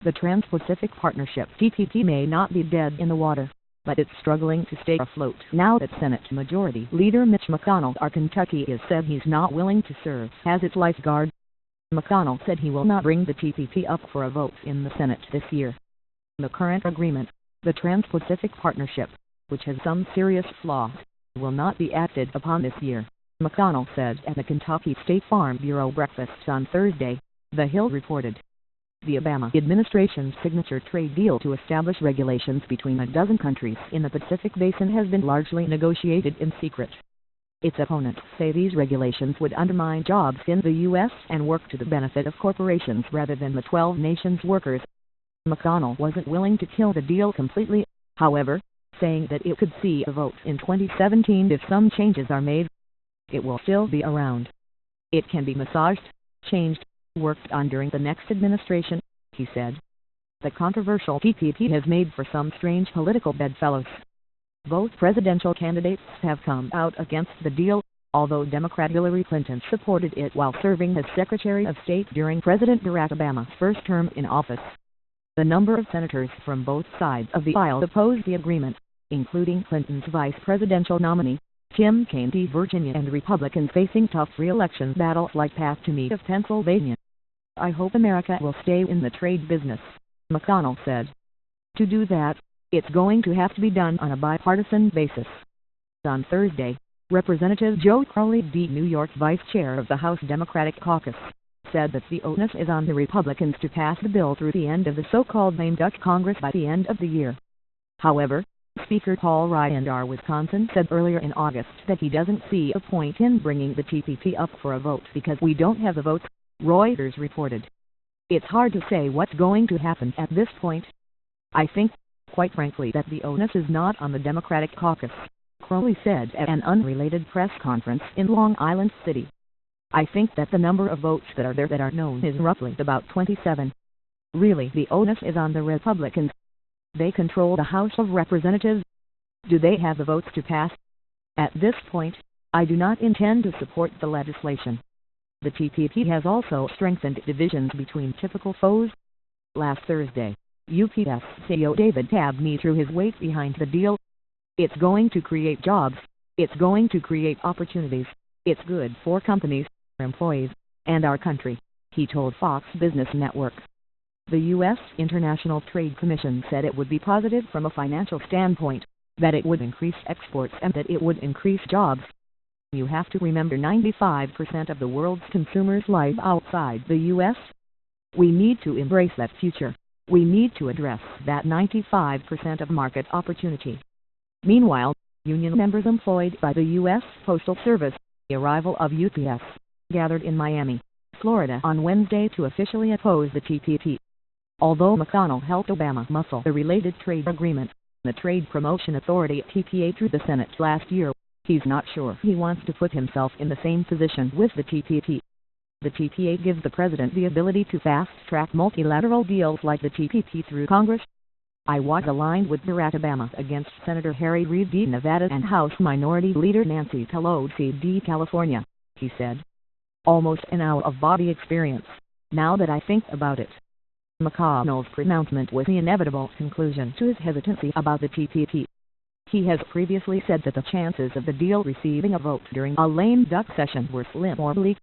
The Trans-Pacific Partnership (TPP) may not be dead in the water, but it's struggling to stay afloat now that Senate Majority Leader Mitch McConnell of Kentucky has said he's not willing to serve as its lifeguard. McConnell said he will not bring the TPP up for a vote in the Senate this year. The current agreement, the Trans-Pacific Partnership, which has some serious flaws, will not be acted upon this year, McConnell said at the Kentucky State Farm Bureau breakfast on Thursday, The Hill reported. The Obama administration's signature trade deal to establish regulations between a dozen countries in the Pacific Basin has been largely negotiated in secret. Its opponents say these regulations would undermine jobs in the U.S. and work to the benefit of corporations rather than the 12 nations' workers. McConnell wasn't willing to kill the deal completely, however, saying that it could see a vote in 2017 if some changes are made. It will still be around. It can be massaged, changed, worked on during the next administration, he said. The controversial TPP has made for some strange political bedfellows. Both presidential candidates have come out against the deal, although Democrat Hillary Clinton supported it while serving as Secretary of State during President Barack Obama's first term in office. The number of senators from both sides of the aisle opposed the agreement, including Clinton's vice presidential nominee, Tim Kaine of Virginia, and Republicans facing tough re-election battles like Pat Toomey of Pennsylvania. I hope America will stay in the trade business, McConnell said. To do that, it's going to have to be done on a bipartisan basis. On Thursday, Representative Joe Crowley, the New York vice chair of the House Democratic Caucus, said that the onus is on the Republicans to pass the bill through the end of the so-called lame duck Congress by the end of the year. However, Speaker Paul Ryan of Wisconsin said earlier in August that he doesn't see a point in bringing the TPP up for a vote because we don't have the votes, Reuters reported. It's hard to say what's going to happen at this point. I think, quite frankly, that the onus is not on the Democratic caucus, Crowley said at an unrelated press conference in Long Island City. I think that the number of votes that are there that are known is roughly about 27. Really, the onus is on the Republicans. They control the House of Representatives. Do they have the votes to pass? At this point, I do not intend to support the legislation. The TPP has also strengthened divisions between typical foes. Last Thursday, UPS CEO David Abney threw his weight behind the deal. It's going to create jobs. It's going to create opportunities. It's good for companies, employees, and our country, he told Fox Business Network. The U.S. International Trade Commission said it would be positive from a financial standpoint, that it would increase exports and that it would increase jobs. You have to remember 95% of the world's consumers live outside the U.S. We need to embrace that future. We need to address that 95% of market opportunity. Meanwhile, union members employed by the U.S. Postal Service, the arrival of UPS, gathered in Miami, Florida on Wednesday to officially oppose the TPP. Although McConnell helped Obama muscle the related trade agreement, the Trade Promotion Authority (TPA) through the Senate last year, he's not sure he wants to put himself in the same position with the TPP. The TPA gives the president the ability to fast-track multilateral deals like the TPP through Congress. I was aligned with Barack Obama against Senator Harry Reid of Nevada and House Minority Leader Nancy Pelosi of California, he said. Almost an hour of body experience, now that I think about it. McConnell's pronouncement was the inevitable conclusion to his hesitancy about the TPP. He has previously said that the chances of the deal receiving a vote during a lame duck session were slim or bleak.